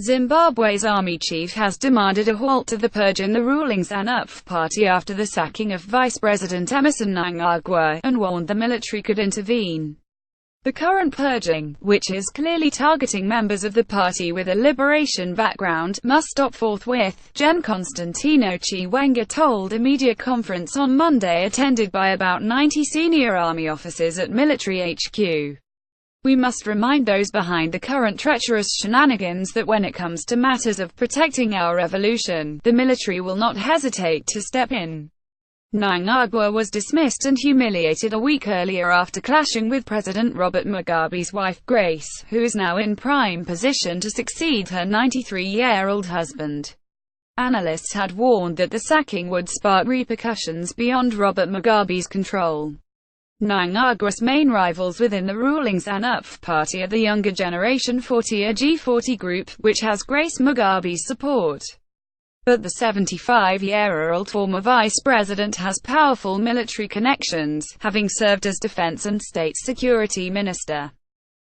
Zimbabwe's army chief has demanded a halt to the purge in the ruling ZanuPF party after the sacking of Vice-President Emmerson Mnangagwa, and warned the military could intervene. The current purging, which is clearly targeting members of the party with a liberation background, must stop forthwith, Gen. Constantino Chiwenga told a media conference on Monday attended by about 90 senior army officers at military HQ. We must remind those behind the current treacherous shenanigans that when it comes to matters of protecting our revolution, the military will not hesitate to step in. Mnangagwa was dismissed and humiliated a week earlier after clashing with President Robert Mugabe's wife Grace, who is now in prime position to succeed her 93-year-old husband. Analysts had warned that the sacking would spark repercussions beyond Robert Mugabe's control. Mnangagwa's main rivals within the ruling ZanuPF party are the younger generation 40 G40 group, which has Grace Mugabe's support. But the 75-year-old former vice president has powerful military connections, having served as defense and state security minister.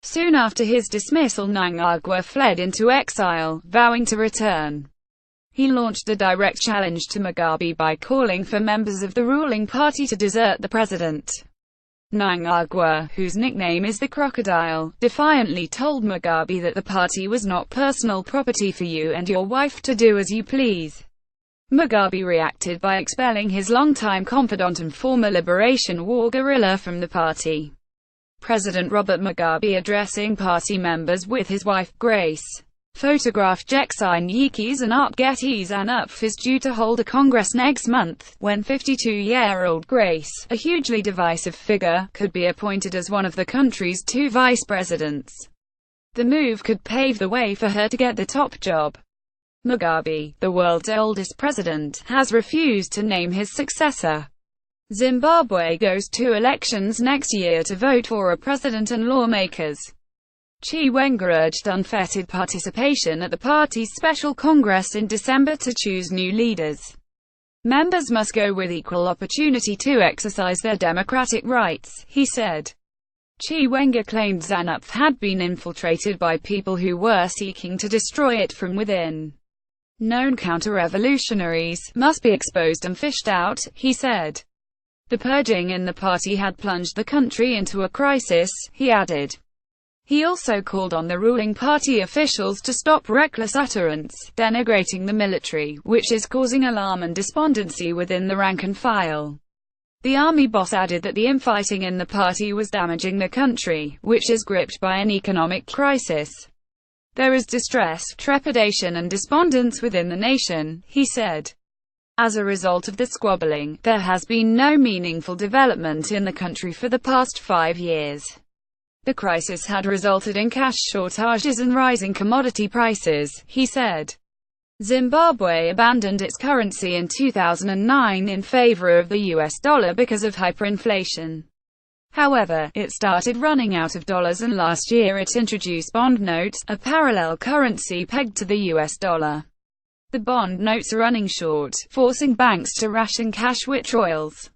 Soon after his dismissal, Mnangagwa fled into exile, vowing to return. He launched a direct challenge to Mugabe by calling for members of the ruling party to desert the president. Mnangagwa, whose nickname is the Crocodile, defiantly told Mugabe that the party was not personal property for you and your wife to do as you please. Mugabe reacted by expelling his longtime confidant and former liberation war guerrilla from the party. President Robert Mugabe addressing party members with his wife, Grace. Photograph Jeksin Yikis and Art Getty. ZanuPF is due to hold a congress next month, when 52-year-old Grace, a hugely divisive figure, could be appointed as one of the country's two vice-presidents. The move could pave the way for her to get the top job. Mugabe, the world's oldest president, has refused to name his successor. Zimbabwe goes to elections next year to vote for a president and lawmakers. Chiwenga urged unfettered participation at the party's special congress in December to choose new leaders. Members must go with equal opportunity to exercise their democratic rights, he said. Chiwenga claimed ZanuPF had been infiltrated by people who were seeking to destroy it from within. Known counter-revolutionaries must be exposed and fished out, he said. The purging in the party had plunged the country into a crisis, he added. He also called on the ruling party officials to stop reckless utterance, denigrating the military, which is causing alarm and despondency within the rank and file. The army boss added that the infighting in the party was damaging the country, which is gripped by an economic crisis. There is distress, trepidation and despondence within the nation, he said. As a result of the squabbling, there has been no meaningful development in the country for the past 5 years. The crisis had resulted in cash shortages and rising commodity prices, he said. Zimbabwe abandoned its currency in 2009 in favor of the US dollar because of hyperinflation. However, it started running out of dollars and last year it introduced bond notes, a parallel currency pegged to the US dollar. The bond notes are running short, forcing banks to ration cash withdrawals.